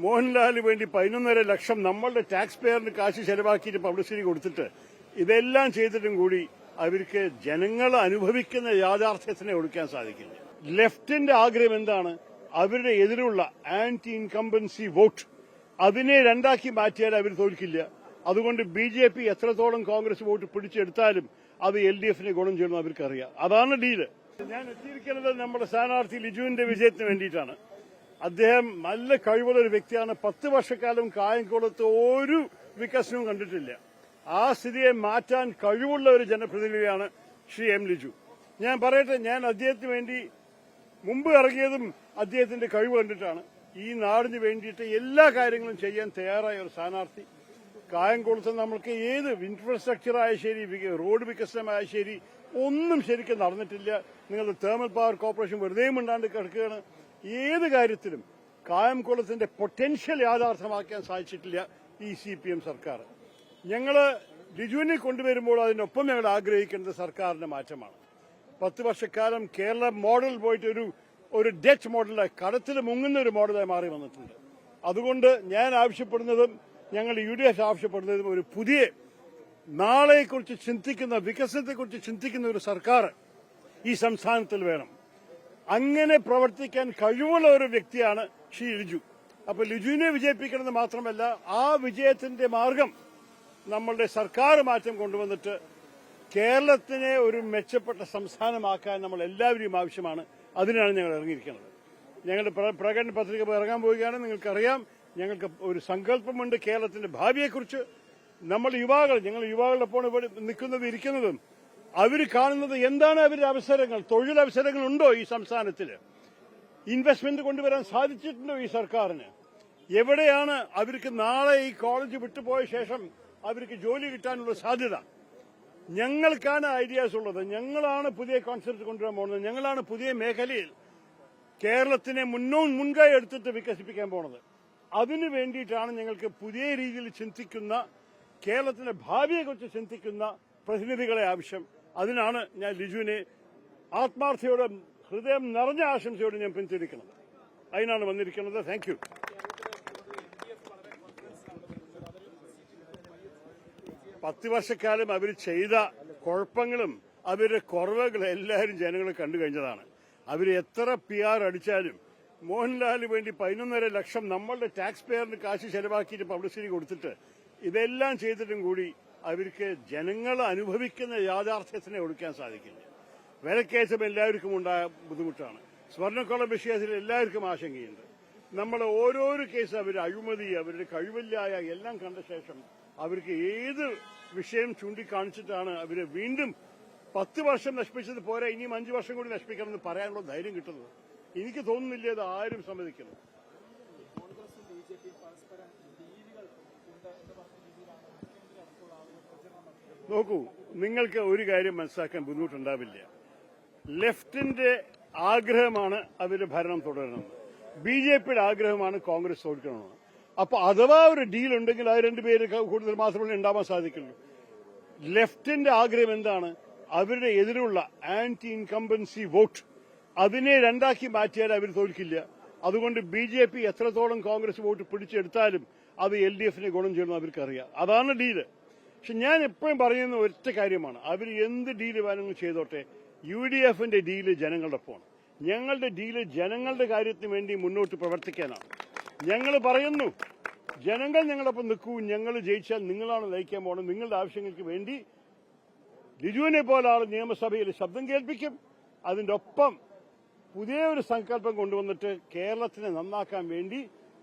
മോഹൻലാലിന് വേണ്ടി 11.5 ലക്ഷം നമ്മളുടെ ടാക്സ് പെയറിന് കാശ് ചെലവാക്കിയിട്ട് പബ്ലിസിറ്റി കൊടുത്തിട്ട് ഇതെല്ലാം ചെയ്തിട്ടും കൂടി അവർക്ക് ജനങ്ങൾ അനുഭവിക്കുന്ന യാഥാർത്ഥ്യത്തിനെ ഒടുക്കാൻ സാധിക്കില്ല. ലെഫ്റ്റിന്റെ ആഗ്രഹം എന്താണ്? അവരുടെ എതിരുള്ള ആന്റി ഇൻകംബൻസി വോട്ട് അതിനെ രണ്ടാക്കി മാറ്റിയാൽ അവർ തോൽക്കില്ല. അതുകൊണ്ട് ബി.ജെ.പി. എത്രത്തോളം കോൺഗ്രസ് വോട്ട് പിടിച്ചെടുത്താലും അത് LDFന് ഗുണം ചെയ്യുമെന്ന് അവർക്കറിയാം. അതാണ് ഡീല്. ഞാൻ എത്തിയിരിക്കുന്നത് നമ്മുടെ സ്ഥാനാർത്ഥി ലിജുവിന്റെ വിജയത്തിന് വേണ്ടിയിട്ടാണ്. അദ്ദേഹം നല്ല കഴിവുള്ള ഒരു വ്യക്തിയാണ്. 10 വർഷക്കാലം കായംകുളത്ത് ഒരു വികസനവും കണ്ടിട്ടില്ല. ആ സ്ഥിതിയെ മാറ്റാൻ കഴിവുള്ള ഒരു ജനപ്രതിനിധിയാണ് ശ്രീ എം ലിജു. ഞാൻ പറയട്ടെ, ഞാൻ അദ്ദേഹത്തിന് വേണ്ടി മുമ്പ് ഇറങ്ങിയതും അദ്ദേഹത്തിന്റെ കഴിവ് കണ്ടിട്ടാണ്. ഈ നാടിന് വേണ്ടിയിട്ട് എല്ലാ കാര്യങ്ങളും ചെയ്യാൻ തയ്യാറായ ഒരു സ്ഥാനാർത്ഥി. കായംകുളത്ത് നമ്മൾക്ക് ഏത് ഇൻഫ്രാസ്ട്രക്ചർ ആയ ശരി, റോഡ് വികസനമായ ശരി, ഒന്നും ശരിക്കും നടന്നിട്ടില്ല. നിങ്ങളുടെ തേർമൽ പവർ കോർപ്പറേഷൻ വെറുതെ മിണ്ടാണ്ട് കിടക്കുകയാണ്. ഏത് കാര്യത്തിലും കായംകുളത്തിന്റെ പൊട്ടൻഷ്യൽ യാഥാർത്ഥ്യമാക്കാൻ സാധിച്ചിട്ടില്ല ഈ CPM സർക്കാർ. ഞങ്ങൾ ലിജുവിനെ കൊണ്ടുവരുമ്പോൾ അതിനൊപ്പം ഞങ്ങൾ ആഗ്രഹിക്കുന്നത് സർക്കാരിന്റെ മാറ്റമാണ്. 10 വർഷക്കാലം കേരള മോഡൽ പോയിട്ട് ഒരു ഡച്ച് മോഡലായി, കടത്തിൽ മുങ്ങുന്ന ഒരു മോഡലായി മാറി വന്നിട്ടുണ്ട്. അതുകൊണ്ട് ഞാൻ ആവശ്യപ്പെടുന്നതും ഞങ്ങൾ UDF ആവശ്യപ്പെടുന്നതും ഒരു പുതിയ നാളെക്കുറിച്ച് ചിന്തിക്കുന്ന, വികസനത്തെക്കുറിച്ച് ചിന്തിക്കുന്ന ഒരു സർക്കാർ ഈ സംസ്ഥാനത്തിൽ വേണം. അങ്ങനെ പ്രവർത്തിക്കാൻ കഴിവുള്ള ഒരു വ്യക്തിയാണ് ശ്രീ ലിജു. അപ്പൊ ലിജുവിനെ വിജയിപ്പിക്കണമെന്ന് മാത്രമല്ല, ആ വിജയത്തിന്റെ മാർഗം നമ്മളുടെ സർക്കാർ മാറ്റം കൊണ്ടുവന്നിട്ട് കേരളത്തിനെ ഒരു മെച്ചപ്പെട്ട സംസ്ഥാനമാക്കാൻ നമ്മൾ എല്ലാവരെയും ആവശ്യമാണ്. അതിനാണ് ഞങ്ങൾ ഇറങ്ങിയിരിക്കുന്നത്. ഞങ്ങളുടെ പ്രകടന പത്രിക ഇറങ്ങാൻ പോവുകയാണ്. നിങ്ങൾക്കറിയാം, ഞങ്ങൾക്ക് ഒരു സങ്കല്പമുണ്ട് കേരളത്തിന്റെ ഭാവിയെക്കുറിച്ച്. ഞങ്ങൾ യുവാക്കളൊപ്പം ഇവിടെ ഇരിക്കുന്നതും അവർ കാണുന്നത് എന്താണ്? അവരുടെ അവസരങ്ങൾ, തൊഴിലവസരങ്ങൾ ഉണ്ടോ ഈ സംസ്ഥാനത്തിൽ? ഇൻവെസ്റ്റ്മെന്റ് കൊണ്ടുവരാൻ സാധിച്ചിട്ടുണ്ടോ ഈ സർക്കാരിന്? എവിടെയാണ് അവർക്ക് നാളെ ഈ കോളേജ് വിട്ടുപോയ ശേഷം അവർക്ക് ജോലി കിട്ടാനുള്ള സാധ്യത? ഞങ്ങൾക്കാണ് ഐഡിയാസ് ഉള്ളത്. ഞങ്ങളാണ് പുതിയ കോൺസെപ്റ്റ് കൊണ്ടുവരാൻ പോകുന്നത്. ഞങ്ങളാണ് പുതിയ മേഖലയിൽ കേരളത്തിനെ മുൻകൈ എടുത്തിട്ട് വികസിപ്പിക്കാൻ പോകുന്നത്. അതിനു വേണ്ടിയിട്ടാണ് ഞങ്ങൾക്ക് പുതിയ രീതിയിൽ ചിന്തിക്കുന്ന, കേരളത്തിന്റെ ഭാവിയെക്കുറിച്ച് ചിന്തിക്കുന്ന പ്രതിനിധികളെ ആവശ്യം. അതിനാണ് ഞാൻ ലിജുവിനെ ആത്മാർത്ഥയോടെ, ഹൃദയം നിറഞ്ഞ ആശംസയോടെ ഞാൻ പിന്തുണയ്ക്കുന്നത്. അതിനാണ് വന്നിരിക്കുന്നത്. Thank you. പത്ത് വർഷക്കാലം അവർ ചെയ്ത കുഴപ്പങ്ങളും അവരുടെ കുറവുകളും എല്ലാവരും ജനങ്ങൾ കണ്ടു കഴിഞ്ഞതാണ്. അവർ എത്ര PR അടിച്ചാലും മോഹൻലാലിന് വേണ്ടി 11.5 ലക്ഷം നമ്മളുടെ ടാക്സ് പെയറിന് കാശ് ചെലവാക്കിയിട്ട് പബ്ലിസിറ്റി കൊടുത്തിട്ട് ഇതെല്ലാം ചെയ്തിട്ടും കൂടി അവർക്ക് ജനങ്ങൾ അനുഭവിക്കുന്ന യാഥാർത്ഥ്യത്തിനെ ഒടുക്കാൻ സാധിക്കില്ല. വിലക്കയറ്റം എല്ലാവർക്കും ഉണ്ടായ ബുദ്ധിമുട്ടാണ്. സ്വർണ്ണക്കൊള്ള വിഷയത്തിൽ എല്ലാവർക്കും ആശങ്കയുണ്ട്. നമ്മൾ ഓരോരോ കേസ് അവർ അഴിമതി, അവരുടെ കഴിവില്ലായ എല്ലാം കണ്ട ശേഷം അവർക്ക് ഏത് വിഷയം ചൂണ്ടിക്കാണിച്ചിട്ടാണ് അവര് വീണ്ടും 10 വർഷം നശിപ്പിച്ചത് പോരാ, ഇനിയും 5 വർഷം കൂടി നശിപ്പിക്കണമെന്ന് പറയാനുള്ള ധൈര്യം കിട്ടുന്നത്? എനിക്ക് തോന്നുന്നില്ല അത് ആരും സമ്മതിക്കുന്നു. നോക്കൂ, നിങ്ങൾക്ക് ഒരു കാര്യം മനസ്സിലാക്കാൻ ബുദ്ധിമുട്ടുണ്ടാവില്ല. ലെഫ്റ്റിന്റെ ആഗ്രഹമാണ് അവരുടെ ഭരണം തുടരണമെന്ന്, BJPയുടെ ആഗ്രഹമാണ് കോൺഗ്രസ് തോൽക്കണമെന്ന്. അപ്പൊ അഥവാ ഒരു ഡീൽ ഉണ്ടെങ്കിൽ അത് രണ്ടുപേര് കൂടുതൽ മാത്രമേ ഉണ്ടാവാൻ സാധിക്കുള്ളൂ. ലെഫ്റ്റിന്റെ ആഗ്രഹം എന്താണ്? അവരുടെ എതിരുള്ള ആന്റി ഇൻകംബൻസി വോട്ട് അതിനെ രണ്ടാക്കി മാറ്റിയാൽ അവർ തോൽക്കില്ല. അതുകൊണ്ട് BJP എത്രത്തോളം കോൺഗ്രസ് വോട്ട് പിടിച്ചെടുത്താലും അത് LDFന് ഗുണം ചെയ്യുമെന്ന് അവർക്കറിയാം. അതാണ് ഡീല്. പക്ഷെ ഞാൻ എപ്പോഴും പറയുന്ന ഒറ്റ കാര്യമാണ്, അവർ എന്ത് ഡീല് വേണമെങ്കിലും ചെയ്തോട്ടെ, UDFന്റെ ഡീല് ജനങ്ങളുടെ ഒപ്പമാണ്. ഞങ്ങളുടെ ഡീല് ജനങ്ങളുടെ കാര്യത്തിന് വേണ്ടി മുന്നോട്ട് പ്രവർത്തിക്കാനാണ്. ഞങ്ങൾ പറയുന്നു, ജനങ്ങൾ ഞങ്ങളൊപ്പം നിൽക്കൂ, ഞങ്ങൾ ജയിച്ചാൽ നിങ്ങളാണ് നയിക്കാൻ പോകുന്നത്. നിങ്ങളുടെ ആവശ്യങ്ങൾക്ക് വേണ്ടി ലിജുവിനെ പോലെ ആൾ നിയമസഭയിൽ ശബ്ദം കേൾപ്പിക്കും. അതിന്റെ ഒപ്പം പുതിയ ഒരു സങ്കല്പം കൊണ്ടുവന്നിട്ട് കേരളത്തിനെ നന്നാക്കാൻ വേണ്ടി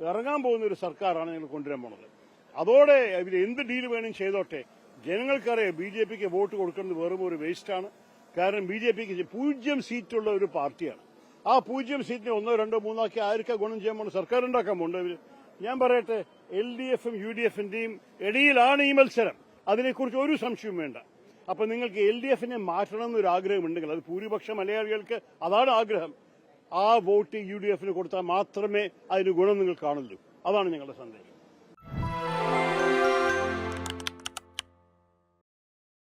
ഇറങ്ങാൻ പോകുന്ന ഒരു സർക്കാരാണ് ഞങ്ങൾ കൊണ്ടുവരാൻ പോകുന്നത്. അതോടെ ഇവർ എന്ത് ഡീൽ വേണം ചെയ്തോട്ടെ. ജനങ്ങൾക്കറിയാം BJPക്ക് വോട്ട് കൊടുക്കുന്നത് വെറും ഒരു വേസ്റ്റാണ്. കാരണം BJPക്ക് 0 സീറ്റുള്ള ഒരു പാർട്ടിയാണ്. ആ 0 സീറ്റിനെ 1, 2, 3 ആക്കി ആർക്കാ ഗുണം ചെയ്യാൻ പോകുന്നത്? സർക്കാർ ഉണ്ടാക്കാൻ പോകുന്നത്. ഞാൻ പറയട്ടെ, LDFും UDFന്റെയും ഇടയിലാണ് ഈ മത്സരം. അതിനെക്കുറിച്ച് ഒരു സംശയവും വേണ്ട. അപ്പൊ നിങ്ങൾക്ക് LDFനെ മാറ്റണം എന്നൊരു ആഗ്രഹമുണ്ടെങ്കിൽ, അത് ഭൂരിപക്ഷ മലയാളികൾക്ക് അതാണ് ആഗ്രഹം, ആ വോട്ട് UDFന് കൊടുത്താൽ മാത്രമേ അതിന് ഗുണം നിങ്ങൾ കാണുള്ളൂ. അതാണ് ഞങ്ങളുടെ സന്ദേശം.